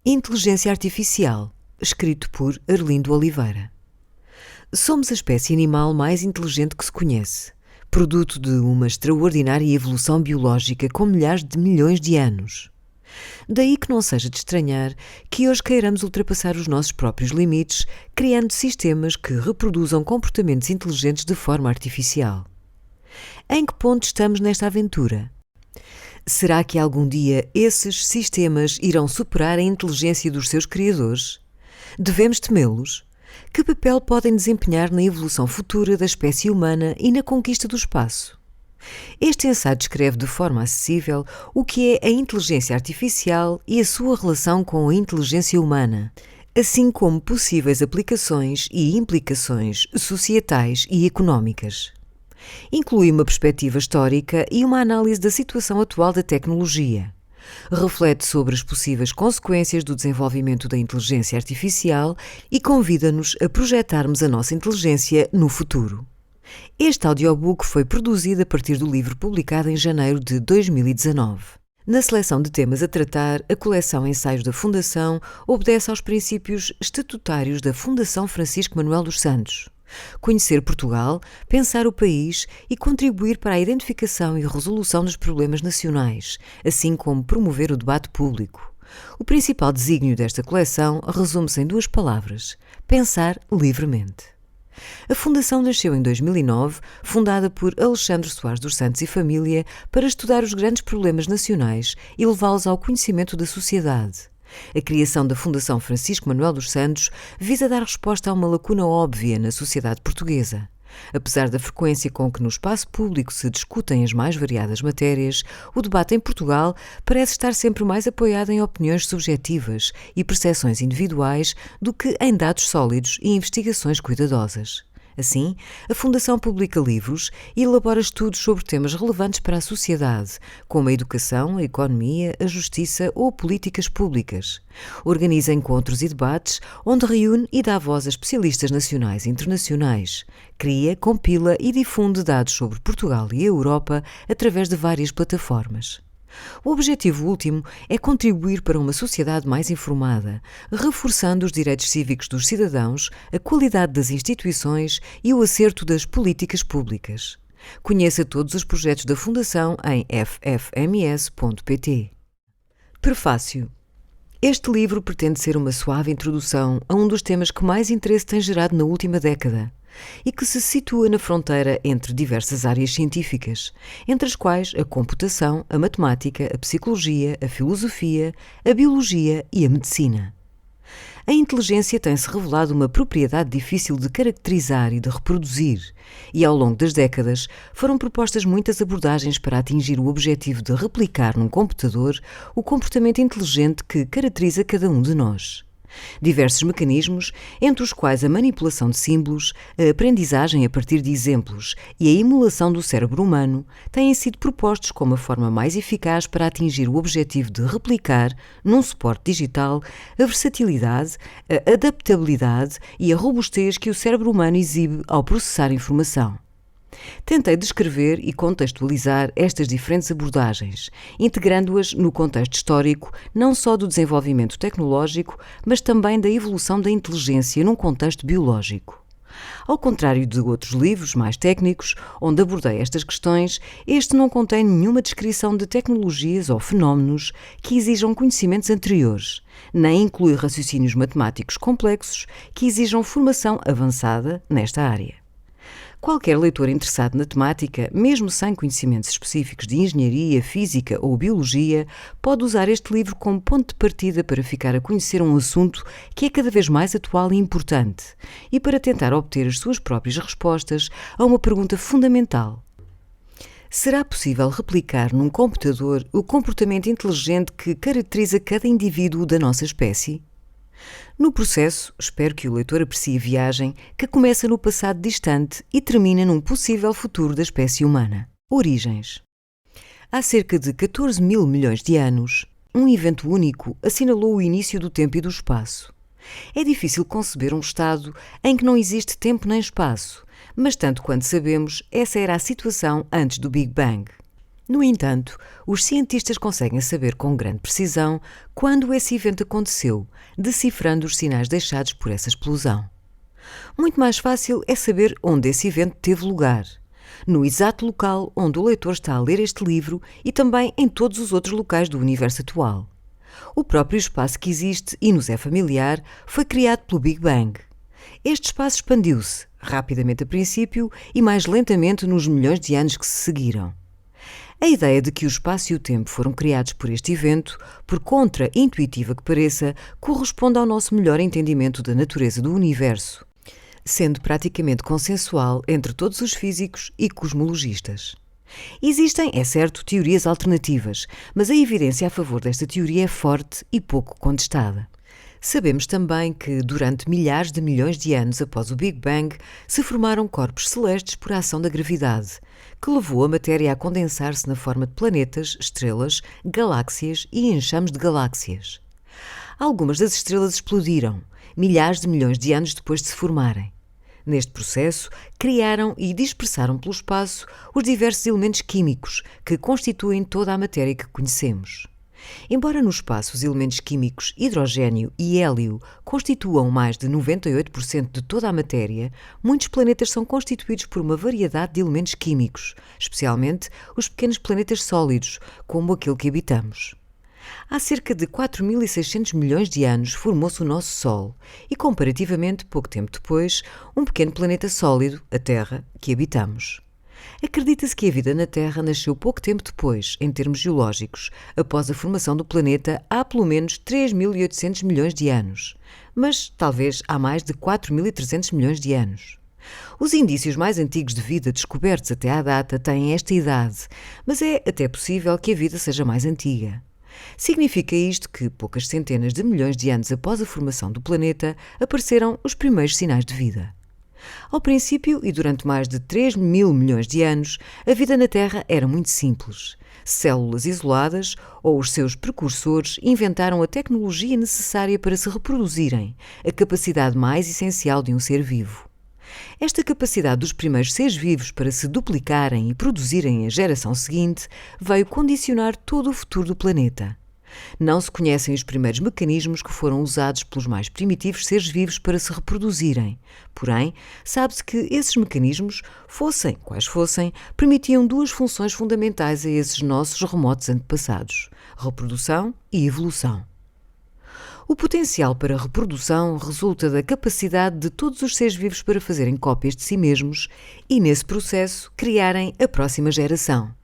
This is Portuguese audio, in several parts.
Inteligência Artificial, escrito por Arlindo Oliveira. Somos a espécie animal mais inteligente que se conhece, produto de uma extraordinária evolução biológica com milhares de milhões de anos. Daí que não seja de estranhar que hoje queiramos ultrapassar os nossos próprios limites, criando sistemas que reproduzam comportamentos inteligentes de forma artificial. Em que ponto estamos nesta aventura? Será que algum dia esses sistemas irão superar a inteligência dos seus criadores? Devemos temê-los? Que papel podem desempenhar na evolução futura da espécie humana e na conquista do espaço? Este ensaio descreve de forma acessível o que é a inteligência artificial e a sua relação com a inteligência humana, assim como possíveis aplicações e implicações societais e económicas. Inclui uma perspectiva histórica e uma análise da situação atual da tecnologia. Reflete sobre as possíveis consequências do desenvolvimento da inteligência artificial e convida-nos a projetarmos a nossa inteligência no futuro. Este audiobook foi produzido a partir do livro publicado em janeiro de 2019. Na seleção de temas a tratar, a coleção Ensaios da Fundação obedece aos princípios estatutários da Fundação Francisco Manuel dos Santos. Conhecer Portugal, pensar o país e contribuir para a identificação e resolução dos problemas nacionais, assim como promover o debate público. O principal desígnio desta coleção resume-se em 2 palavras: pensar livremente. A Fundação nasceu em 2009, fundada por Alexandre Soares dos Santos e família, para estudar os grandes problemas nacionais e levá-los ao conhecimento da sociedade. A criação da Fundação Francisco Manuel dos Santos visa dar resposta a uma lacuna óbvia na sociedade portuguesa. Apesar da frequência com que no espaço público se discutem as mais variadas matérias, o debate em Portugal parece estar sempre mais apoiado em opiniões subjetivas e percepções individuais do que em dados sólidos e investigações cuidadosas. Assim, a Fundação publica livros e elabora estudos sobre temas relevantes para a sociedade, como a educação, a economia, a justiça ou políticas públicas. Organiza encontros e debates, onde reúne e dá voz a especialistas nacionais e internacionais. Cria, compila e difunde dados sobre Portugal e a Europa através de várias plataformas. O objetivo último é contribuir para uma sociedade mais informada, reforçando os direitos cívicos dos cidadãos, a qualidade das instituições e o acerto das políticas públicas. Conheça todos os projetos da Fundação em ffms.pt. Prefácio. Este livro pretende ser uma suave introdução a um dos temas que mais interesse tem gerado na última década e que se situa na fronteira entre diversas áreas científicas, entre as quais a computação, a matemática, a psicologia, a filosofia, a biologia e a medicina. A inteligência tem-se revelado uma propriedade difícil de caracterizar e de reproduzir, e ao longo das décadas foram propostas muitas abordagens para atingir o objetivo de replicar num computador o comportamento inteligente que caracteriza cada um de nós. Diversos mecanismos, entre os quais a manipulação de símbolos, a aprendizagem a partir de exemplos e a emulação do cérebro humano, têm sido propostos como a forma mais eficaz para atingir o objetivo de replicar, num suporte digital, a versatilidade, a adaptabilidade e a robustez que o cérebro humano exibe ao processar informação. Tentei descrever e contextualizar estas diferentes abordagens, integrando-as no contexto histórico não só do desenvolvimento tecnológico, mas também da evolução da inteligência num contexto biológico. Ao contrário de outros livros mais técnicos, onde abordei estas questões, este não contém nenhuma descrição de tecnologias ou fenómenos que exijam conhecimentos anteriores, nem inclui raciocínios matemáticos complexos que exijam formação avançada nesta área. Qualquer leitor interessado na temática, mesmo sem conhecimentos específicos de engenharia, física ou biologia, pode usar este livro como ponto de partida para ficar a conhecer um assunto que é cada vez mais atual e importante, e para tentar obter as suas próprias respostas a uma pergunta fundamental. Será possível replicar num computador o comportamento inteligente que caracteriza cada indivíduo da nossa espécie? No processo, espero que o leitor aprecie a viagem que começa no passado distante e termina num possível futuro da espécie humana. Origens. Há cerca de 14 mil milhões de anos, um evento único assinalou o início do tempo e do espaço. É difícil conceber um estado em que não existe tempo nem espaço, mas tanto quanto sabemos, essa era a situação antes do Big Bang. No entanto, os cientistas conseguem saber com grande precisão quando esse evento aconteceu, decifrando os sinais deixados por essa explosão. Muito mais fácil é saber onde esse evento teve lugar, no exato local onde o leitor está a ler este livro e também em todos os outros locais do universo atual. O próprio espaço que existe e nos é familiar foi criado pelo Big Bang. Este espaço expandiu-se, rapidamente a princípio e mais lentamente nos milhões de anos que se seguiram. A ideia de que o espaço e o tempo foram criados por este evento, por contra-intuitiva que pareça, corresponde ao nosso melhor entendimento da natureza do universo, sendo praticamente consensual entre todos os físicos e cosmologistas. Existem, é certo, teorias alternativas, mas a evidência a favor desta teoria é forte e pouco contestada. Sabemos também que, durante milhares de milhões de anos após o Big Bang, se formaram corpos celestes por ação da gravidade, que levou a matéria a condensar-se na forma de planetas, estrelas, galáxias e enxames de galáxias. Algumas das estrelas explodiram, milhares de milhões de anos depois de se formarem. Neste processo, criaram e dispersaram pelo espaço os diversos elementos químicos que constituem toda a matéria que conhecemos. Embora no espaço os elementos químicos hidrogênio e hélio constituam mais de 98% de toda a matéria, muitos planetas são constituídos por uma variedade de elementos químicos, especialmente os pequenos planetas sólidos, como aquele que habitamos. Há cerca de 4.600 milhões de anos formou-se o nosso Sol e, comparativamente pouco tempo depois, um pequeno planeta sólido, a Terra, que habitamos. Acredita-se que a vida na Terra nasceu pouco tempo depois, em termos geológicos, após a formação do planeta há pelo menos 3.800 milhões de anos, mas talvez há mais de 4.300 milhões de anos. Os indícios mais antigos de vida descobertos até à data têm esta idade, mas é até possível que a vida seja mais antiga. Significa isto que, poucas centenas de milhões de anos após a formação do planeta, apareceram os primeiros sinais de vida. Ao princípio e durante mais de 3.000 milhões de anos, a vida na Terra era muito simples. Células isoladas ou os seus precursores inventaram a tecnologia necessária para se reproduzirem, a capacidade mais essencial de um ser vivo. Esta capacidade dos primeiros seres vivos para se duplicarem e produzirem a geração seguinte veio condicionar todo o futuro do planeta. Não se conhecem os primeiros mecanismos que foram usados pelos mais primitivos seres vivos para se reproduzirem. Porém, sabe-se que esses mecanismos, fossem quais fossem, permitiam duas funções fundamentais a esses nossos remotos antepassados: reprodução e evolução. O potencial para a reprodução resulta da capacidade de todos os seres vivos para fazerem cópias de si mesmos e, nesse processo, criarem a próxima geração.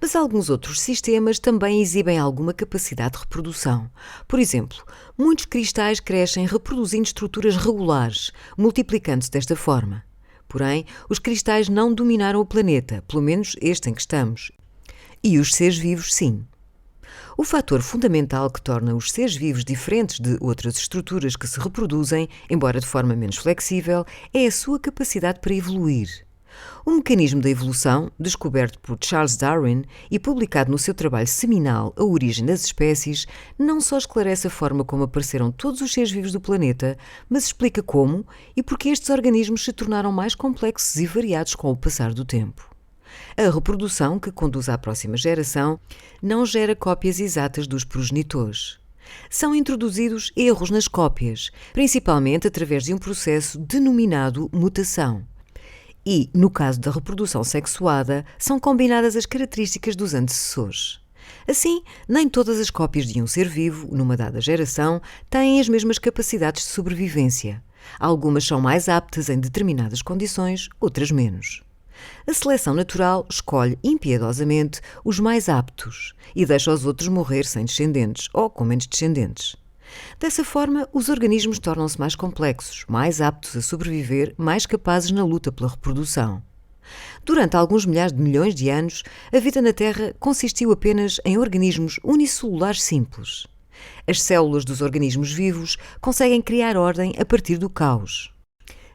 Mas alguns outros sistemas também exibem alguma capacidade de reprodução. Por exemplo, muitos cristais crescem reproduzindo estruturas regulares, multiplicando-se desta forma. Porém, os cristais não dominaram o planeta, pelo menos este em que estamos. E os seres vivos, sim. O fator fundamental que torna os seres vivos diferentes de outras estruturas que se reproduzem, embora de forma menos flexível, é a sua capacidade para evoluir. O mecanismo da evolução, descoberto por Charles Darwin e publicado no seu trabalho seminal A Origem das Espécies, não só esclarece a forma como apareceram todos os seres vivos do planeta, mas explica como e porque estes organismos se tornaram mais complexos e variados com o passar do tempo. A reprodução, que conduz à próxima geração, não gera cópias exatas dos progenitores. São introduzidos erros nas cópias, principalmente através de um processo denominado mutação. E, no caso da reprodução sexuada, são combinadas as características dos antecessores. Assim, nem todas as cópias de um ser vivo, numa dada geração, têm as mesmas capacidades de sobrevivência. Algumas são mais aptas em determinadas condições, outras menos. A seleção natural escolhe impiedosamente os mais aptos e deixa os outros morrer sem descendentes ou com menos descendentes. Dessa forma, os organismos tornam-se mais complexos, mais aptos a sobreviver, mais capazes na luta pela reprodução. Durante alguns milhares de milhões de anos, a vida na Terra consistiu apenas em organismos unicelulares simples. As células dos organismos vivos conseguem criar ordem a partir do caos.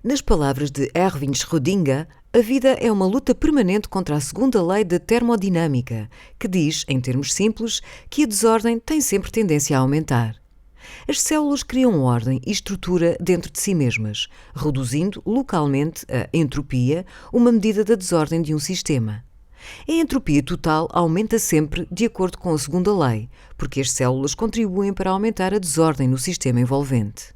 Nas palavras de Erwin Schrödinger, a vida é uma luta permanente contra a segunda lei da termodinâmica, que diz, em termos simples, que a desordem tem sempre tendência a aumentar. As células criam ordem e estrutura dentro de si mesmas, reduzindo localmente a entropia, uma medida da desordem de um sistema. A entropia total aumenta sempre de acordo com a segunda lei, porque as células contribuem para aumentar a desordem no sistema envolvente.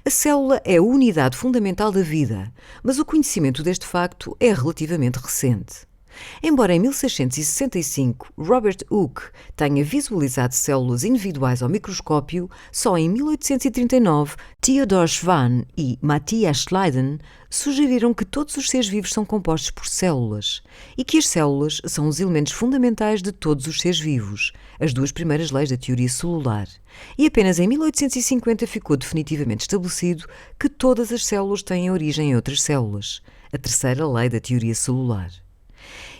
A célula é a unidade fundamental da vida, mas o conhecimento deste facto é relativamente recente. Embora em 1665 Robert Hooke tenha visualizado células individuais ao microscópio, só em 1839 Theodor Schwann e Matthias Schleiden sugeriram que todos os seres vivos são compostos por células e que as células são os elementos fundamentais de todos os seres vivos, as duas primeiras leis da teoria celular. E apenas em 1850 ficou definitivamente estabelecido que todas as células têm origem em outras células, a terceira lei da teoria celular.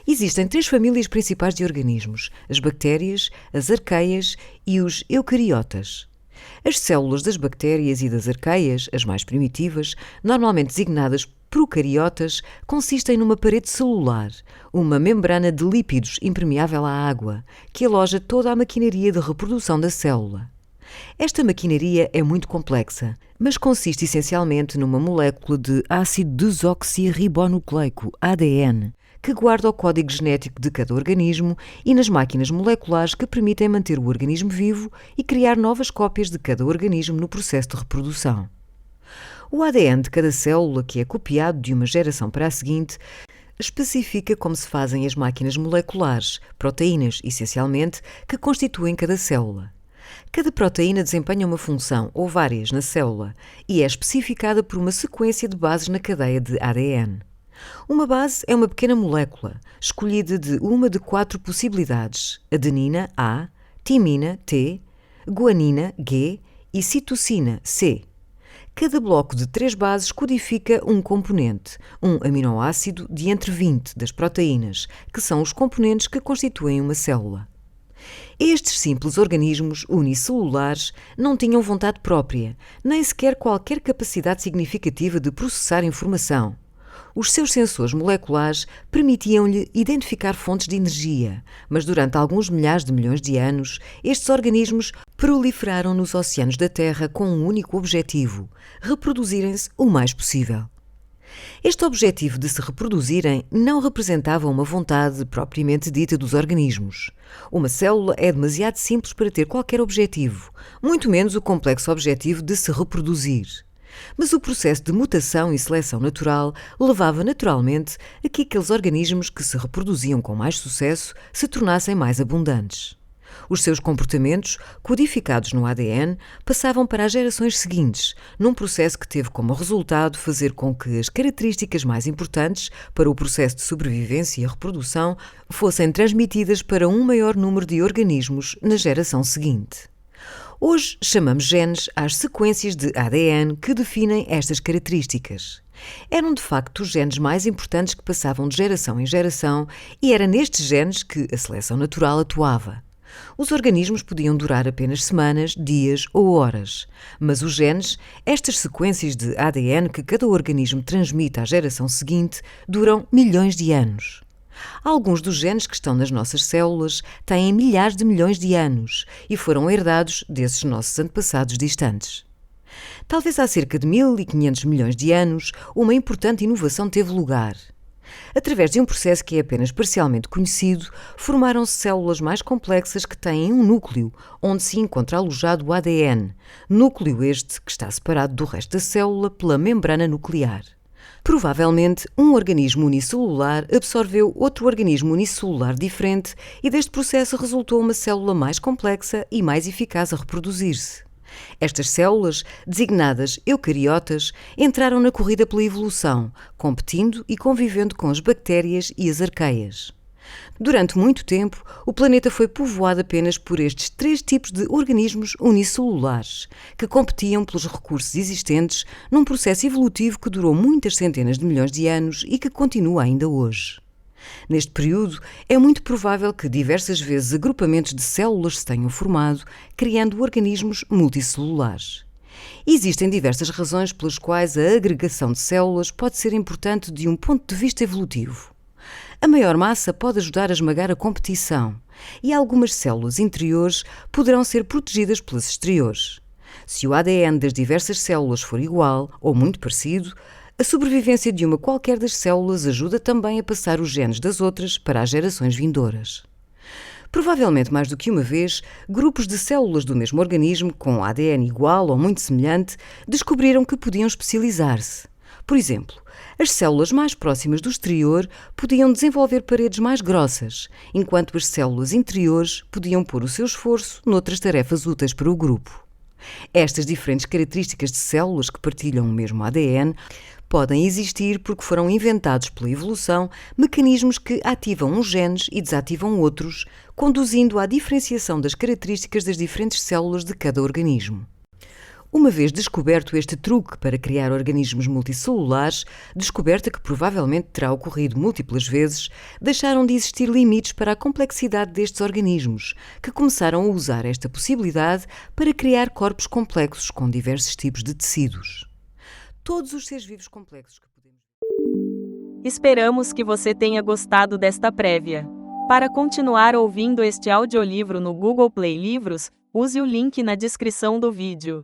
Existem 3 famílias principais de organismos: as bactérias, as arqueias e os eucariotas. As células das bactérias e das arqueias, as mais primitivas, normalmente designadas procariotas, consistem numa parede celular, uma membrana de lípidos impermeável à água, que aloja toda a maquinaria de reprodução da célula. Esta maquinaria é muito complexa, mas consiste essencialmente numa molécula de ácido desoxirribonucleico, ADN, que guarda o código genético de cada organismo, e nas máquinas moleculares que permitem manter o organismo vivo e criar novas cópias de cada organismo no processo de reprodução. O ADN de cada célula, que é copiado de uma geração para a seguinte, especifica como se fazem as máquinas moleculares, proteínas, essencialmente, que constituem cada célula. Cada proteína desempenha uma função, ou várias, na célula, e é especificada por uma sequência de bases na cadeia de ADN. Uma base é uma pequena molécula, escolhida de uma de 4 possibilidades: adenina, A, timina, T, guanina, G e citosina, C. Cada bloco de 3 bases codifica um componente, um aminoácido de entre 20 das proteínas, que são os componentes que constituem uma célula. Estes simples organismos unicelulares não tinham vontade própria, nem sequer qualquer capacidade significativa de processar informação. Os seus sensores moleculares permitiam-lhe identificar fontes de energia, mas durante alguns milhares de milhões de anos, estes organismos proliferaram nos oceanos da Terra com um único objetivo: reproduzirem-se o mais possível. Este objetivo de se reproduzirem não representava uma vontade propriamente dita dos organismos. Uma célula é demasiado simples para ter qualquer objetivo, muito menos o complexo objetivo de se reproduzir. Mas o processo de mutação e seleção natural levava naturalmente a que aqueles organismos que se reproduziam com mais sucesso se tornassem mais abundantes. Os seus comportamentos, codificados no ADN, passavam para as gerações seguintes, num processo que teve como resultado fazer com que as características mais importantes para o processo de sobrevivência e reprodução fossem transmitidas para um maior número de organismos na geração seguinte. Hoje chamamos genes às sequências de ADN que definem estas características. Eram de facto os genes mais importantes que passavam de geração em geração, e era nestes genes que a seleção natural atuava. Os organismos podiam durar apenas semanas, dias ou horas, mas os genes, estas sequências de ADN que cada organismo transmite à geração seguinte, duram milhões de anos. Alguns dos genes que estão nas nossas células têm milhares de milhões de anos e foram herdados desses nossos antepassados distantes. Talvez há cerca de 1.500 milhões de anos, uma importante inovação teve lugar. Através de um processo que é apenas parcialmente conhecido, formaram-se células mais complexas que têm um núcleo, onde se encontra alojado o ADN, núcleo este que está separado do resto da célula pela membrana nuclear. Provavelmente, um organismo unicelular absorveu outro organismo unicelular diferente e deste processo resultou uma célula mais complexa e mais eficaz a reproduzir-se. Estas células, designadas eucariotas, entraram na corrida pela evolução, competindo e convivendo com as bactérias e as arqueias. Durante muito tempo, o planeta foi povoado apenas por estes 3 tipos de organismos unicelulares, que competiam pelos recursos existentes num processo evolutivo que durou muitas centenas de milhões de anos e que continua ainda hoje. Neste período, é muito provável que diversas vezes agrupamentos de células se tenham formado, criando organismos multicelulares. Existem diversas razões pelas quais a agregação de células pode ser importante de um ponto de vista evolutivo. A maior massa pode ajudar a esmagar a competição, e algumas células interiores poderão ser protegidas pelas exteriores. Se o ADN das diversas células for igual ou muito parecido, A sobrevivência de uma qualquer das células ajuda também a passar os genes das outras para as gerações vindouras. Provavelmente mais do que uma vez, grupos de células do mesmo organismo, com ADN igual ou muito semelhante, descobriram que podiam especializar-se. Por exemplo, as células mais próximas do exterior podiam desenvolver paredes mais grossas, enquanto as células interiores podiam pôr o seu esforço noutras tarefas úteis para o grupo. Estas diferentes características de células que partilham o mesmo ADN podem existir porque foram inventados pela evolução mecanismos que ativam uns genes e desativam outros, conduzindo à diferenciação das características das diferentes células de cada organismo. Uma vez descoberto este truque para criar organismos multicelulares, descoberta que provavelmente terá ocorrido múltiplas vezes, deixaram de existir limites para a complexidade destes organismos, que começaram a usar esta possibilidade para criar corpos complexos com diversos tipos de tecidos. Todos os seres vivos complexos que podemos... Esperamos que você tenha gostado desta prévia. Para continuar ouvindo este audiolivro no Google Play Livros, use o link na descrição do vídeo.